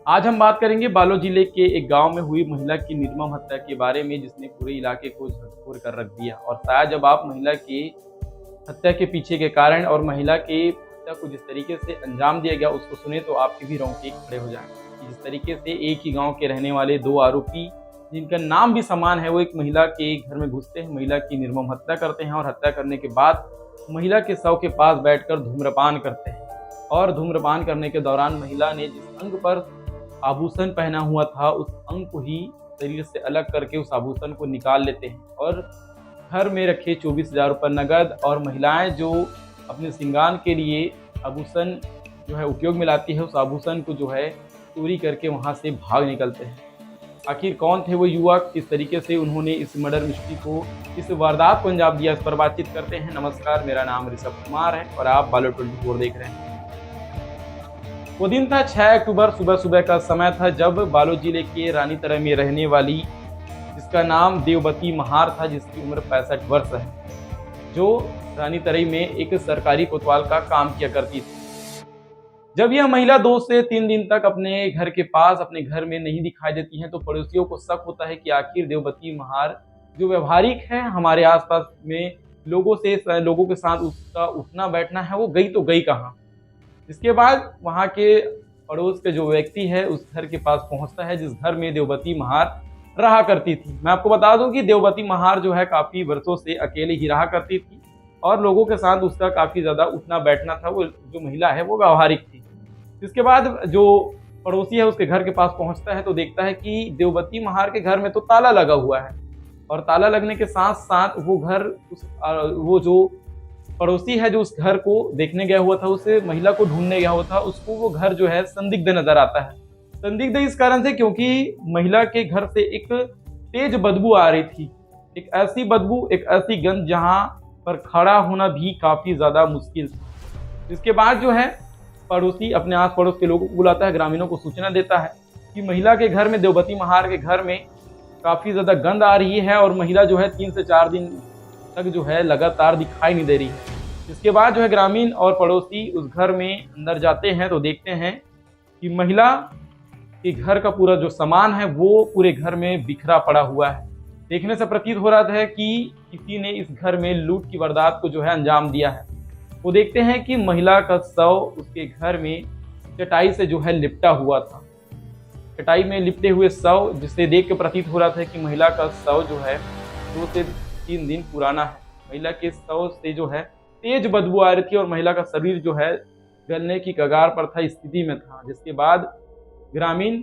आज हम बात करेंगे बालोद जिले के एक गांव में हुई महिला की निर्मम हत्या के बारे में, जिसने पूरे इलाके को झकझोर कर रख दिया। और शायद जब आप महिला की हत्या के पीछे के कारण और महिला की हत्या को जिस तरीके से अंजाम दिया गया उसको सुने तो आपके भी रोंगटे खड़े हो जाएंगे। जिस तरीके से एक ही गाँव के रहने वाले दो आरोपी, जिनका नाम भी समान है, वो एक महिला के घर में घुसते हैं, महिला की निर्मम हत्या करते हैं और हत्या करने के बाद महिला के शव के पास बैठकर धूम्रपान करते हैं। और धूम्रपान करने के दौरान महिला ने जिस अंग पर आभूषण पहना हुआ था उस अंग को ही शरीर से अलग करके उस आभूषण को निकाल लेते हैं और घर में रखे 24,000 रुपये नगद और महिलाएं जो अपने श्रृंगार के लिए आभूषण जो है उपयोग में लाती है, उस आभूषण को जो है चोरी करके वहां से भाग निकलते हैं। आखिर कौन थे वो युवक, किस तरीके से उन्होंने इस मर्डर मिस्ट्री को, इस वारदात को अंजाम दिया, इस पर बातचीत करते हैं। नमस्कार, मेरा नाम ऋषभ कुमार है और आप बालोद 24 देख रहे हैं। वो दिन था 6 अक्टूबर, सुबह का समय था जब बालोद जिले के रानीतराई में रहने वाली, जिसका नाम देववती महार था, जिसकी उम्र 65 वर्ष है, जो रानीतराई में एक सरकारी कोतवाल का काम किया करती थी। जब यह महिला 2 से 3 दिन तक अपने घर के पास अपने घर में नहीं दिखाई देती हैं तो पड़ोसियों को शक होता है कि आखिर देववती महार जो व्यवहारिक है, हमारे आसपास में लोगों के साथ उसका उठना बैठना है, वो गई तो गई कहाँ। इसके बाद वहाँ के पड़ोस के जो व्यक्ति है उस घर के पास पहुँचता है जिस घर में देववती महार रहा करती थी। मैं आपको बता दूं कि देववती महार जो है काफ़ी वर्षों से अकेले ही रहा करती थी और लोगों के साथ उसका काफ़ी ज़्यादा उठना बैठना था। वो जो महिला है वो व्यावहारिक थी। इसके बाद जो पड़ोसी है उसके घर के पास पहुँचता है तो देखता है कि देववती महार के घर में तो ताला लगा हुआ है और ताला लगने के साथ साथ वो जो पड़ोसी है जो उस घर को देखने गया हुआ था, उसे महिला को ढूंढने गया हुआ था, उसको वो घर जो है संदिग्ध नजर आता है। संदिग्ध इस कारण से क्योंकि महिला के घर से एक तेज बदबू आ रही थी, एक ऐसी बदबू, एक ऐसी गंध जहां पर खड़ा होना भी काफी ज्यादा मुश्किल था। इसके बाद जो है पड़ोसी अपने आस पड़ोस के लोगों को बुलाता है, ग्रामीणों को सूचना देता है कि महिला के घर में, देववती महार के घर में काफी ज्यादा गंध आ रही है और महिला जो है 3 से 4 दिन तक जो है लगातार दिखाई नहीं दे रही है। इसके बाद जो है ग्रामीण और पड़ोसी उस घर में अंदर जाते हैं तो देखते हैं कि महिला के घर का पूरा जो सामान है वो पूरे घर में बिखरा पड़ा हुआ है। देखने से प्रतीत हो रहा था कि किसी ने इस घर में लूट की वारदात को जो है अंजाम दिया है। वो देखते हैं कि महिला का शव उसके घर में चटाई से जो है लिपटा हुआ था। चटाई में लिपटे हुए शव जिसे देख के प्रतीत हो रहा था कि महिला का शव जो है 2 से 3 दिन पुराना है। महिला के शव से जो है तेज बदबू आ रही थी और महिला का शरीर जो है गलने की कगार पर था, स्थिति में था। जिसके बाद ग्रामीण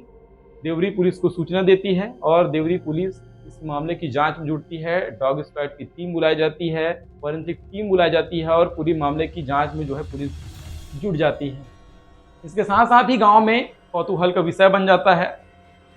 देवरी पुलिस को सूचना देती है और देवरी पुलिस इस मामले की जांच में जुटती है। डॉग स्क्वाड की टीम बुलाई जाती है, फॉरेंसिक टीम बुलाई जाती है और पूरी मामले की जांच में जो है पुलिस जुट जाती है। इसके साथ साथ ही गाँव में कौतूहल का विषय बन जाता है,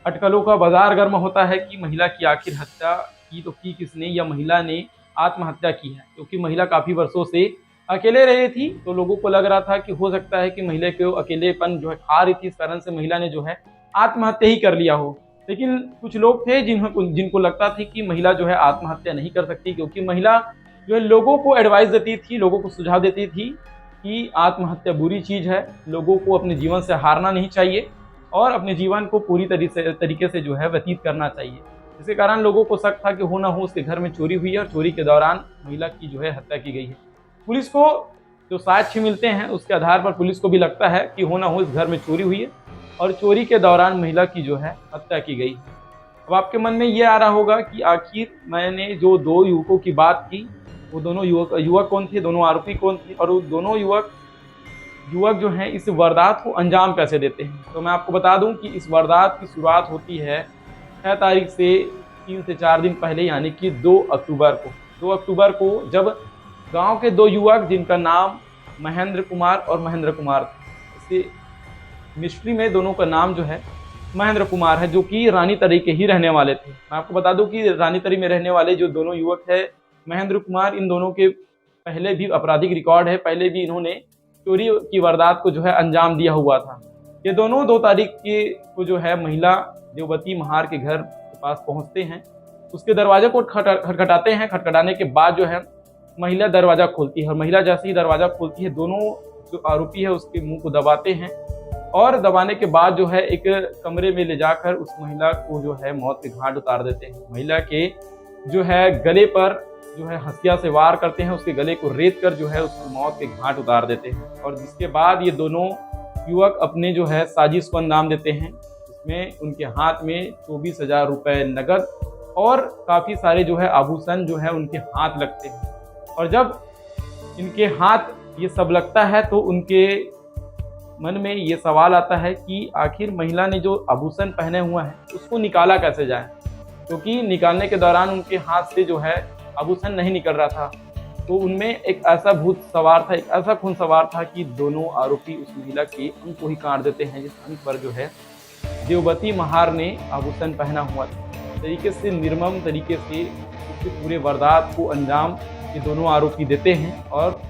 अटकलों का बाजार गर्म होता है कि महिला की आखिर हत्या की तो की किसने, या महिला ने आत्महत्या की है। क्योंकि महिला काफ़ी वर्षों से अकेले रही थी तो लोगों को लग रहा था कि हो सकता है कि महिला को अकेलेपन जो है खा रही थी, इस कारण से महिला ने जो है आत्महत्या ही कर लिया हो। लेकिन कुछ लोग थे जिनको लगता था कि महिला जो है आत्महत्या नहीं कर सकती, क्योंकि महिला जो है लोगों को एडवाइस देती थी, लोगों को सुझाव देती थी कि आत्महत्या बुरी चीज़ है, लोगों को अपने जीवन से हारना नहीं चाहिए और अपने जीवन को पूरी तरीके से जो है व्यतीत करना चाहिए। इसके कारण लोगों को शक था कि हो ना हो उसके घर में चोरी हुई है और चोरी के दौरान महिला की जो है हत्या की गई है। पुलिस को जो साक्ष्य मिलते हैं उसके आधार पर पुलिस को भी लगता है कि हो ना हो इस घर में चोरी हुई है और चोरी के दौरान महिला की जो है हत्या की गई है। अब आपके मन में ये आ रहा होगा कि आखिर मैंने जो 2 युवकों की बात की, वो दोनों युवक कौन थे, दोनों आरोपी कौन थे और वो दोनों युवक जो हैं इस वारदात को अंजाम कैसे देते हैं। तो मैं आपको बता दूं कि इस वारदात की शुरुआत होती है 6 तारीख से 3 से 4 दिन पहले, यानी कि 2 अक्टूबर को जब गांव के 2 युवक जिनका नाम महेंद्र कुमार और महेंद्र कुमार थे, इसे मिस्ट्री में दोनों का नाम जो है महेंद्र कुमार है, जो कि रानीतराई के ही रहने वाले थे। मैं आपको बता दूं कि रानीतराई में रहने वाले जो दोनों युवक है महेंद्र कुमार, इन दोनों के पहले भी आपराधिक रिकॉर्ड है, पहले भी इन्होंने चोरी की वारदात को जो है अंजाम दिया हुआ था। ये दोनों 2 तारीख को जो है महिला देववती महार के घर के पास पहुंचते हैं, उसके दरवाजे को खटखटाते हैं। खटखटाने के बाद जो है महिला दरवाज़ा खोलती है और महिला जैसे ही दरवाज़ा खोलती है, दोनों जो आरोपी है उसके मुँह को दबाते हैं और दबाने के बाद जो है एक कमरे में ले जाकर उस महिला को जो है मौत के घाट उतार देते हैं। महिला के जो है गले पर जो है हथिया से वार करते हैं, उसके गले को रेत कर जो है उसको मौत के घाट उतार देते हैं और जिसके बाद ये दोनों युवक अपने जो है साजिश को अंजाम देते हैं। इसमें उनके हाथ में 24,000 रुपये नकद और काफ़ी सारे जो है आभूषण जो है उनके हाथ लगते हैं और जब इनके हाथ ये सब लगता है तो उनके मन में ये सवाल आता है कि आखिर महिला ने जो आभूषण पहने हुआ है उसको निकाला कैसे जाए, क्योंकि निकालने के दौरान उनके हाथ से जो है आभूषण नहीं निकल रहा था। तो उनमें एक ऐसा भूत सवार था, एक ऐसा खून सवार था कि दोनों आरोपी उस महिला के अंग को ही काट देते हैं, जिस अंग पर जो है देववती महार ने आभूषण पहना हुआ था। तरीके से निर्मम तरीके से उसके पूरे वारदात को अंजाम ये दोनों आरोपी देते हैं और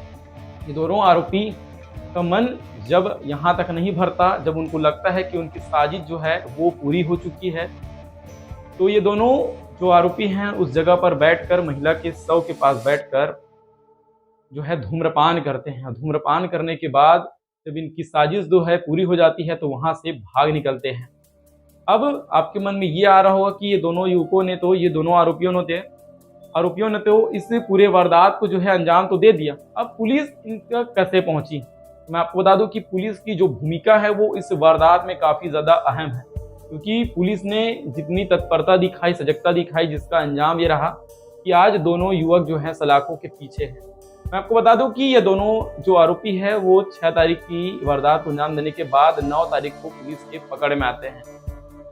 ये दोनों आरोपी का मन जब यहाँ तक नहीं भरता, जब उनको लगता है कि उनकी साजिश जो है वो पूरी हो चुकी है, तो ये दोनों जो आरोपी हैं उस जगह पर बैठकर महिला के शव के पास बैठकर जो है धूम्रपान करते हैं। धूम्रपान करने के बाद जब इनकी साजिश जो है पूरी हो जाती है तो वहाँ से भाग निकलते हैं। अब आपके मन में ये आ रहा होगा कि ये दोनों युवकों ने तो, ये दोनों आरोपियों ने तो इस पूरे वारदात को जो है अंजाम तो दे दिया, अब पुलिस इनका कैसे पहुंची। मैं आपको बता दूं कि पुलिस की जो भूमिका है वो इस वारदात में काफ़ी ज़्यादा अहम है, क्योंकि पुलिस ने जितनी तत्परता दिखाई, सजगता दिखाई, जिसका अंजाम ये रहा कि आज दोनों युवक जो हैं सलाखों के पीछे हैं। मैं आपको बता दूं कि ये दोनों जो आरोपी हैं वो 6 तारीख की वारदात को अंजाम देने के बाद 9 तारीख को पुलिस के पकड़ में आते हैं।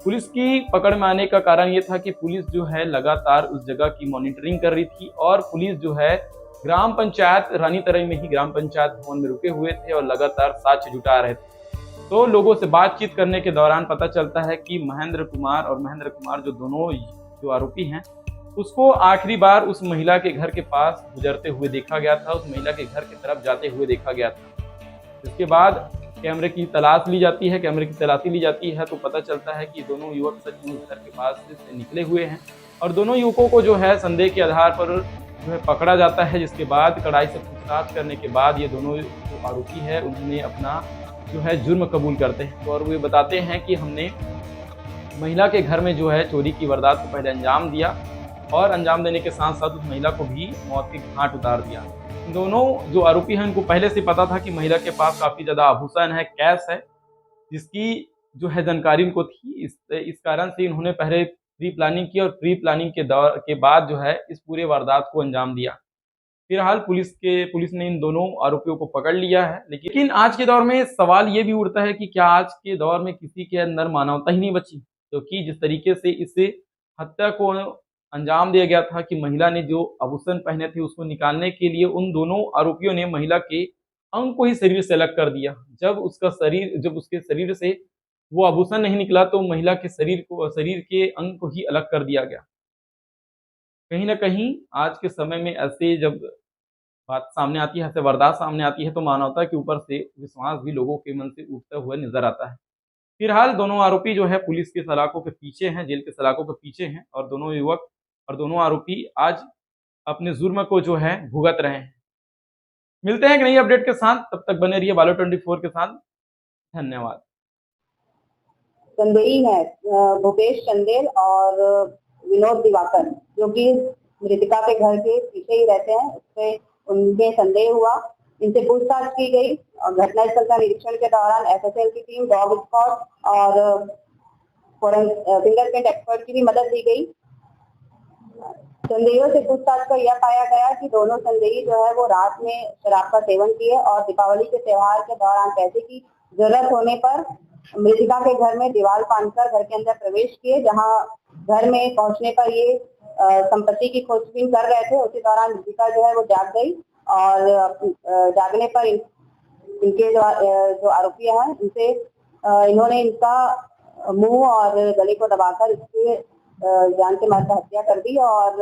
पुलिस की पकड़ में आने का कारण ये था कि पुलिस जो है लगातार उस जगह की मॉनिटरिंग कर रही थी और पुलिस जो है ग्राम पंचायत रानी तरई में ही ग्राम पंचायत भवन में रुके हुए थे और लगातार साक्ष्य जुटा रहे थे। तो लोगों से बातचीत करने के दौरान पता चलता है कि महेंद्र कुमार जो दोनों जो आरोपी हैं उसको आखिरी बार उस महिला के घर के पास गुजरते हुए देखा गया था, उस महिला के घर की तरफ जाते हुए देखा गया था। इसके बाद कैमरे की तलाशी ली जाती है तो पता चलता है कि दोनों युवक सचमुच घर के पास से निकले हुए हैं और दोनों युवकों को जो है संदेह के आधार पर जो है पकड़ा जाता है, जिसके बाद कड़ाई से पूछताछ करने के बाद ये दोनों जो आरोपी है उन्होंने अपना जो है जुर्म कबूल करते हैं और वो बताते हैं कि हमने महिला के घर में जो है चोरी की वारदात को पहले अंजाम दिया और अंजाम देने के साथ साथ उस महिला को भी मौत के घाट उतार दिया। दोनों जो आरोपी हैं उनको पहले से पता था कि महिला के पास काफ़ी ज़्यादा आभूषण है, कैश है, जिसकी जो है जानकारी उनको थी। इस कारण से इन्होंने पहले प्री प्लानिंग की और प्री प्लानिंग के बाद जो है इस पूरे वारदात को अंजाम दिया। फिलहाल पुलिस ने इन दोनों आरोपियों को पकड़ लिया है, लेकिन आज के दौर में सवाल ये भी उठता है कि क्या आज के दौर में किसी के अंदर मानवता ही नहीं बची, क्योंकि जिस तरीके से इस हत्या को अंजाम दिया गया था कि महिला ने जो आभूषण पहने थे उसको निकालने के लिए उन दोनों आरोपियों ने महिला के अंग को ही शरीर से अलग कर दिया। जब उसके शरीर से वो आभूषण नहीं निकला तो महिला के शरीर के अंग को ही अलग कर दिया गया। कहीं ना कहीं आज के समय में ऐसे जब बात सामने आती है, ऐसे वारदात सामने आती है तो मानवता के ऊपर से विश्वास भी लोगों के मन से उठता हुआ नजर आता है। फिलहाल दोनों आरोपी जो है पुलिस के सलाखों के पीछे हैं, जेल के सलाखों के पीछे हैं और दोनों युवक और दोनों आरोपी आज अपने जुर्म को जो है भुगत रहे हैं। मिलते हैं एक नई अपडेट के साथ, तब तक बने रहिए बालो 24 के साथ। धन्यवाद। संदेही है भूपेश चंदेल और विनोद दिवाकर, जो कि मृतिका के घर के पीछे ही रहते हैं। उसपे उनमें संदेह हुआ, इनसे पूछताछ की गई और घटनास्थल का निरीक्षण के दौरान एफएसएल की टीम, डॉग स्क्वाड और फिंगरप्रिंट एक्सपर्ट की भी मदद ली गई। संदेहियों से पूछताछ कर यह पाया गया कि दोनों संदेही जो है वो रात में शराब का सेवन किए और दीपावली के त्योहार के दौरान पैसे की जरूरत होने पर मृतिका के घर में दीवार फांदकर घर के अंदर प्रवेश किए। जहां घर में पहुंचने पर ये संपत्ति की खोजबीन कर रहे थे, उसी दौरान मृतिका जो है वो जाग गई और जागने पर इनके जो आरोपी हैं इनसे इन्होंने इनका मुंह और गले को दबाकर इसके जान से मार हत्या कर दी और